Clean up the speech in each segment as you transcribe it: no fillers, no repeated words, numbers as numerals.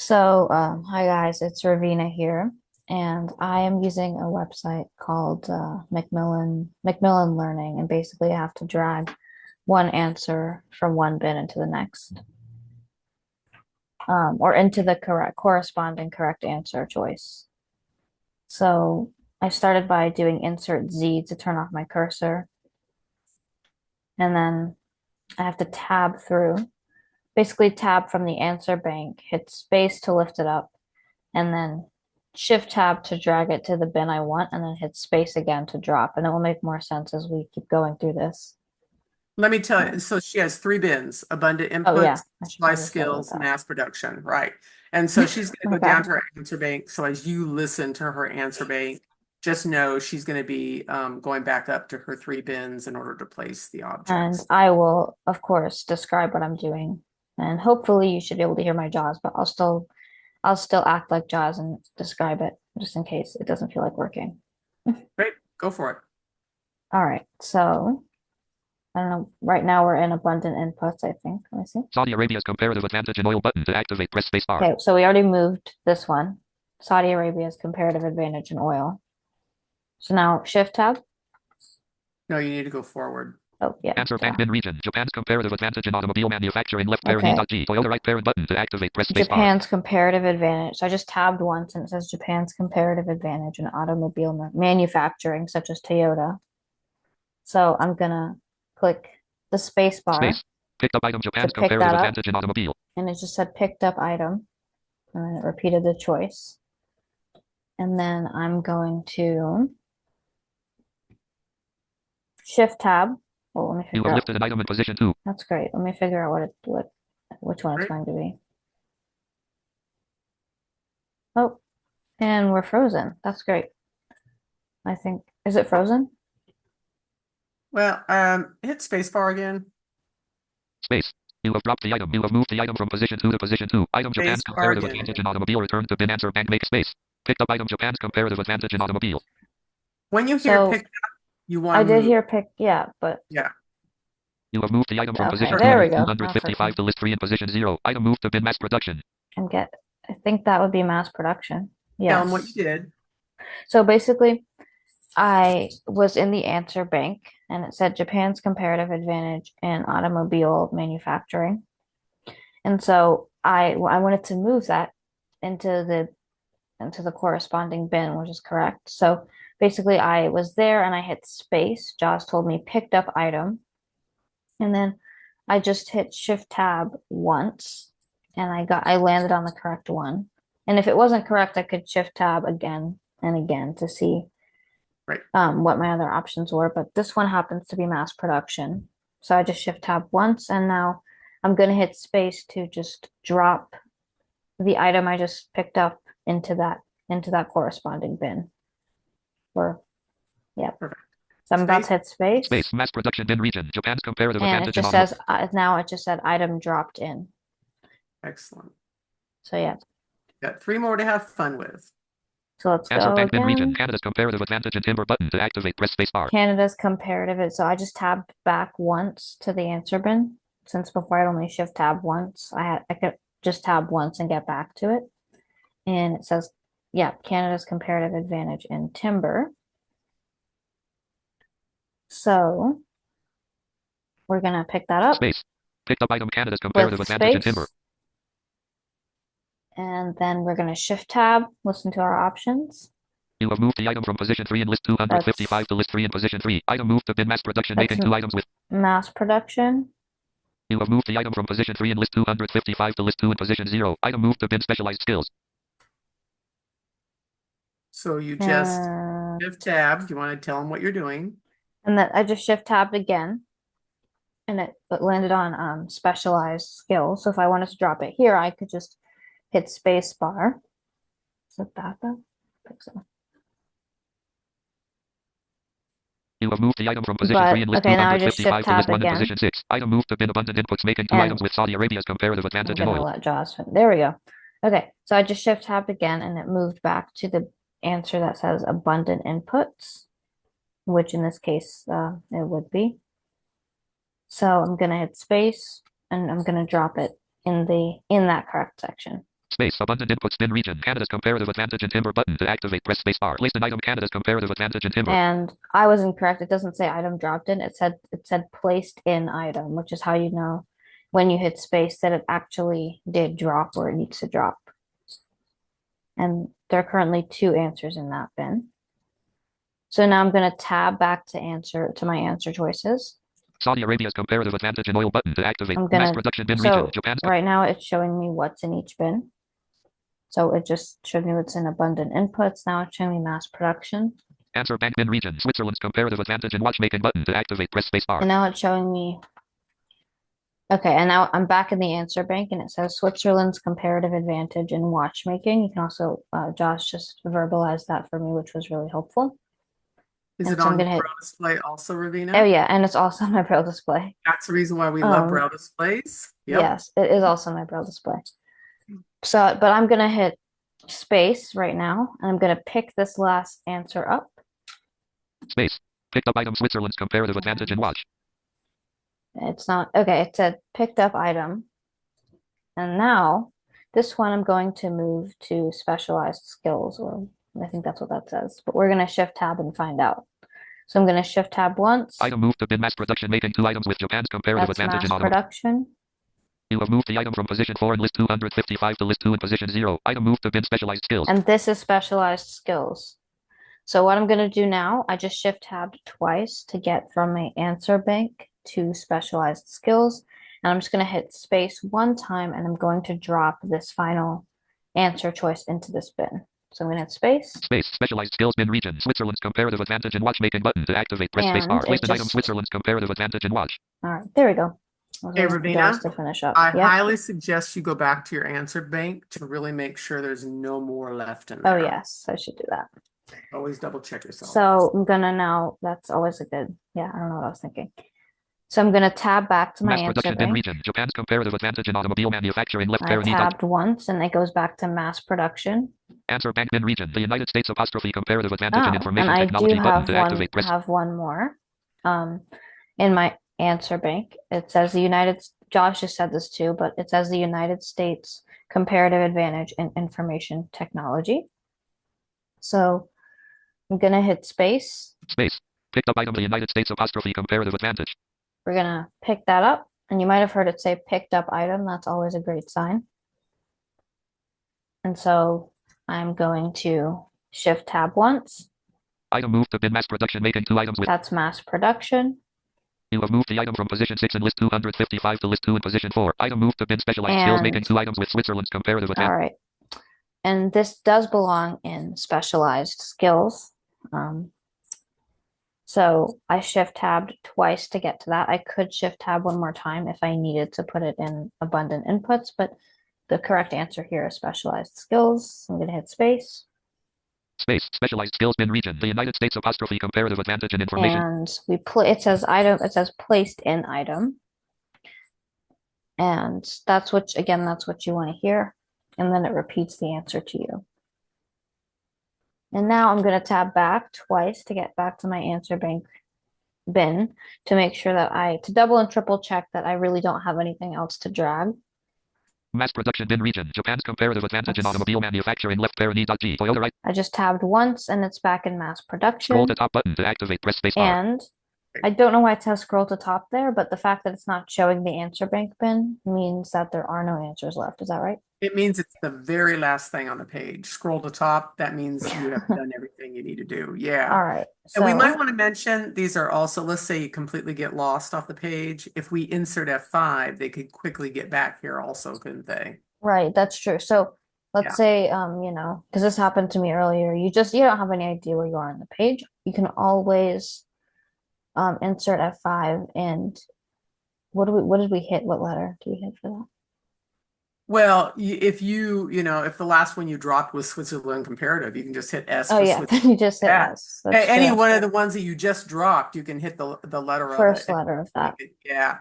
Hi guys, it's Ravina here, and I am using a website called Macmillan Learning, and basically I have to drag one answer from one bin into the next, or into the corresponding correct answer choice. So I started by doing Insert Z to turn off my cursor, and then I have to tab through, basically tab from the answer bank, hit space to lift it up, and then shift tab to drag it to the bin I want, and then hit space again to drop. And it will make more sense as we keep going through this. Let me tell you, so she has three bins: abundant Oh yeah, inputs, I should life probably start with skills, that. mass production, right? And so she's going to My go down bad. to her answer bank. So as you listen to her answer bank, just know she's going to be going back up to her three bins in order to place the And objects. I will, of course, describe what I'm doing. And hopefully you should be able to hear my jaws, but I'll still act like jaws and describe it just in case it doesn't feel like working. Great, go for it. All right, so I don't know. Right now we're in abundant inputs, I think. Let me see. Saudi Arabia's comparative advantage in oil button to activate, press spacebar. Okay, so we already moved this one. Saudi Arabia's comparative advantage in oil. So now shift tab. No, you need to go forward. Oh yeah. Answer bank Duh. bin region. Japan's comparative advantage in automobile manufacturing. Left parent Okay. E.G. Toyota right parent button to activate, press spacebar. Japan's comparative advantage. So I just tabbed once and it says Japan's comparative advantage in automobile manufacturing, such as Toyota. So I'm gonna click the space bar Space. Picked up item to Japan's pick comparative that up, advantage in automobile. and it just said picked up item, and then it repeated the choice. And then I'm going to shift tab. Well, let me You figure have out. lifted an item in position 2. That's great. Let me figure out which one it's Great. going to be. Oh, and we're frozen. That's great. I think, is it frozen? Well, hit spacebar again. Space. You have dropped the item. You have moved the item from position 2 to position 2. Item Japan's Spacebar comparative again. advantage in automobile. Return to bin answer bank. Make space. Picked up item Japan's comparative advantage in automobile. When you hear So pick up, you I want to did move. hear pick, yeah, but Yeah. You have moved the item from okay, position Perfect. there 2 we list go. Now it's 255 working. to list 3 in position 0. Item moved to bin mass production. And I think that would be mass production. Tell them what you Yes. did. So basically, I was in the answer bank and it said Japan's comparative advantage in automobile manufacturing. And so I wanted to move that into the corresponding bin, which is correct. So basically I was there and I hit space. Jaws told me picked up item. And then I just hit shift tab once and I landed on the correct one. And if it wasn't correct, I could shift tab again and again to see Right. what my other options were, but this one happens to be mass production. So I just shift tab once, and now I'm going to hit space to just drop the item I just picked up into that corresponding bin. Or yeah, Perfect. so I'm about Space. to hit space, Space. Mass production bin region. Japan's comparative and it advantage in just automobile. says now it just said item dropped in. Excellent. So yeah, Got three more to have fun with. so let's Answer go bank bin region. again. Canada's comparative advantage in timber button to activate, press spacebar. Canada's comparative. So I just tabbed back once to the answer bin. Since before I'd only shift tab once, I could just tab once and get back to it. And it says, yeah, Canada's comparative advantage in timber. So we're gonna pick that up Space. Picked up item Canada's comparative with advantage in timber. space. And then we're gonna shift tab, listen to our options. You have moved the item from position 3 in list 255 That's to list 3 in position 3. Item moved to bin mass production that's making 2 items with. mass production. You have moved the item from position 3 in list 255 to list 2 in position 0. Item moved to bin specialized skills. So you just Uh, shift tab. You want to tell them what you're doing. and then I just shift tabbed again and it landed on specialized skills. So if I wanted to drop it here, I could just hit space bar. Is it that though? I think so. You have moved the item from position 3 But in list okay, now I just shift 255 to list tab 1 in again. position 6. Item moved to bin abundant inputs making 2 And items with Saudi Arabia's comparative I'm advantage in gonna oil. let Jaws there we go. Okay, so I just shift tabbed again and it moved back to the answer that says abundant inputs, which in this case it would be. So I'm gonna hit space and I'm gonna drop it in that correct section. Space. Abundant input. Spin region. Canada's comparative advantage in timber button. To activate, press space bar. Placed an item. Canada's comparative advantage in timber. And I was incorrect. It doesn't say item dropped in. It said placed in item, which is how you know when you hit space that it actually did drop where it needs to drop. And there are currently 2 answers in that bin. So now I'm going to tab back to my answer choices. Saudi Arabia's comparative advantage in oil button. To activate, I'm mass gonna production bin region. Japan's right now it's showing me what's in each bin. So it just showed me what's in abundant inputs. Now it's showing me mass production. answer bank bin region. Switzerland's comparative advantage in watchmaking button. To activate, press space bar. And now it's showing me. Okay, and now I'm back in the answer bank, and it says Switzerland's comparative advantage in watchmaking. You can also, Josh just verbalized that for me, which was really helpful. Is And it so I'm on gonna hit. Braille display also, Ravina? Oh yeah, and it's also on my Braille display. That's the reason why we love Braille displays. Yep. Yes, it is also on my Braille display. So, but I'm gonna hit space right now, and I'm gonna pick this last answer up. Space. Picked up item. Switzerland's comparative advantage in watch. It's not okay. It said picked up item, and now this one I'm going to move to specialized skills, or I think that's what that says. But we're gonna shift tab and find out. So I'm gonna shift tab once. Item moved to bin mass production, making 2 items with Japan's comparative That's advantage in mass automobile. production. You have moved the item from position 4 in list 255 to list 2 in position 0. Item moved to bin specialized skills. And this is specialized skills. So what I'm going to do now, I just shift tabbed twice to get from my answer bank to specialized skills. And I'm just going to hit space 1 time, and I'm going to drop this final answer choice into this bin. So I'm going to hit space. Space. Specialized skills bin region. Switzerland's comparative advantage in watchmaking button. To activate, press space bar. Placed an item. Switzerland's comparative advantage in watch. All right, there we go. Hey, Ravina, to finish up. I Yep. highly suggest you go back to your answer bank to really make sure there's no more left in there. Oh yes, I should do that. Always double check yourself. So I'm gonna now, that's always a good, yeah, I don't know what I was thinking. So I'm gonna tab back to my mass answer production bin bank. region. Japan's comparative advantage in automobile manufacturing. Left I pair tabbed once, and it goes back to mass production. Answer bank bin region. The United States apostrophe comparative advantage in Oh, information and I technology do button. To activate, press. have one more. In my answer bank, it says the United. Josh just said this too, but it says the United States comparative advantage in information technology. So I'm gonna hit space. Space. Picked up item. The United States apostrophe comparative advantage. We're gonna pick that up, and you might have heard it say picked up item. That's always a great sign. And so I'm going to shift tab once. Item moved to bin mass production, making 2 items with. That's mass production. You have moved the item from position 6 in list 255 to list 2 in position 4. Item moved to bin specialized skills, making 2 items with Switzerland's comparative advantage. All right. And this does belong in specialized skills. So I shift tabbed twice to get to that. I could shift tab 1 more time if I needed to put it in abundant inputs, but the correct answer here is specialized skills. I'm going to hit space. Space. Specialized skills bin region. The United States apostrophe comparative advantage in information. And it says item. It says placed in item. And that's what you want to hear. And then it repeats the answer to you. And now I'm going to tab back twice to get back to my answer bank bin to make sure that to double and triple check that I really don't have anything else to drag. Mass production bin region. Japan's comparative advantage in automobile manufacturing. Left pair G. Toyota right. I just tabbed once, and it's back in mass production. Scroll to top button to activate. Press space bar. And I don't know why it says scroll to top there, but the fact that it's not showing the answer bank bin means that there are no answers left. Is that right? It means it's the very last thing on the page. Scroll to top. That means you have done everything you need to do. Yeah. All right. And we might want to mention these are also, let's say you completely get lost off the page. If we insert F5, they could quickly get back here also, couldn't they? Right. That's true. So let's say, because this happened to me earlier, you don't have any idea where you are on the page. You can always insert F5 and what did we hit? What letter do we hit for that? Well, if if the last one you dropped was Switzerland comparative, you can just hit S. Oh yeah, you just hit S. Any one of the ones that you just dropped, you can hit the letter first of it. letter of that.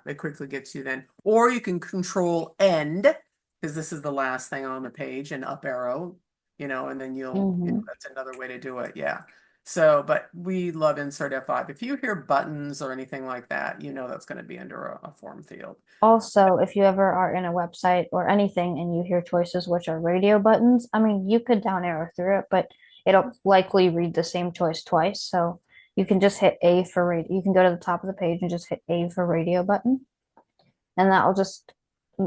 It quickly gets you then. Or you can control end, because this is the last thing on the page, and up arrow, and then you'll, that's another way to do it. Yeah. So, but we love insert F5. If you hear buttons or anything like that, you know that's going to be under a form field. Also, if you ever are in a website or anything and you hear choices which are radio buttons, I mean, you could down arrow through it, but it'll likely read the same choice twice. So you can just hit A for radio. You can go to the top of the page and just hit A for radio button. And that'll just,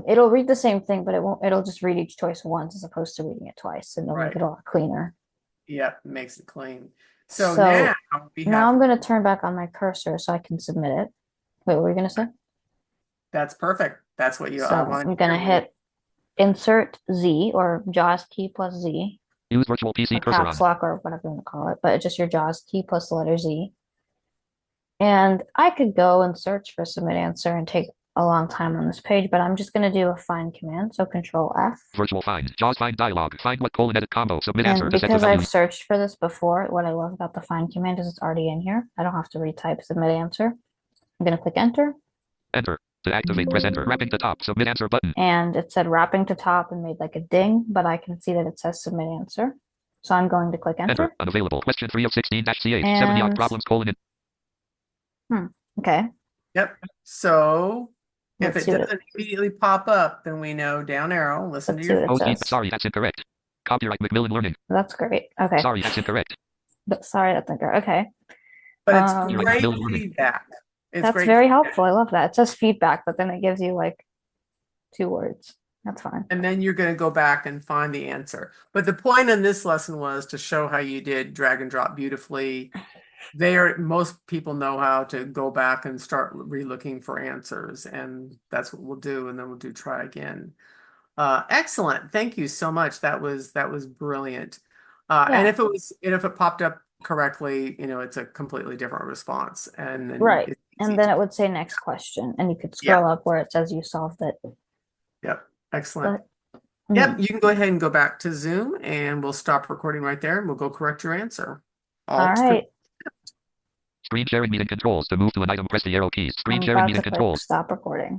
it'll read the same thing, but it'll just read each choice once as opposed to reading it twice. And it'll make it a lot cleaner. Yep, makes it clean. So So now we have. now I'm going to turn back on my cursor so I can submit it. Wait, what were you going to say? That's perfect. That's what you. So I wanted I'm going to hit Insert Z or JAWS key plus Z. Use virtual PC or cursor on. caps lock or whatever you want to call it, but it's just your JAWS key plus the letter Z. And I could go and search for submit answer and take a long time on this page, but I'm just going to do a find command. So Control F. Virtual find. JAWS find dialog. Find what : edit combo. Submit And answer to set to because I've value. searched for this before, what I love about the find command is it's already in here. I don't have to retype submit answer. I'm going to click enter. Enter. To activate, press enter. Wrapping to top. Submit answer button. And it said wrapping to top and made like a ding, but I can see that it says submit answer. So I'm going to click enter. Enter. Unavailable. Question 3 of 16-CH. 70 And- odd problems : Okay. Yep. So if Let's it see what doesn't immediately pop up, then we know down arrow. Listen to Let's see your. what it Oh, says. sorry, that's incorrect. Copyright Macmillan Learning. That's great. Okay. Sorry, that's incorrect. But sorry, that's incorrect. Okay. But it's Um, great Macmillan Learning. feedback. It's That's great. very helpful. I love that. It says feedback, but then it gives you like 2 words. That's fine. And then you're going to go back and find the answer. But the point in this lesson was to show how you did drag and drop beautifully. Most people know how to go back and start re-looking for answers, and that's what we'll do. And then we'll do try again. Excellent. Thank you so much. That was brilliant. And Yeah. if it popped up correctly, it's a completely different response. And then Right. it's And easy then to- it would say next question, and you could scroll up where it says you solved it. Yep. Excellent. But Yep, you can go ahead and go back to Zoom and we'll stop recording right there and we'll go correct your answer. all Alt- right. Screen sharing meeting controls. To move to an item, press the arrow keys. Screen I'm sharing about meeting to click controls. stop recording.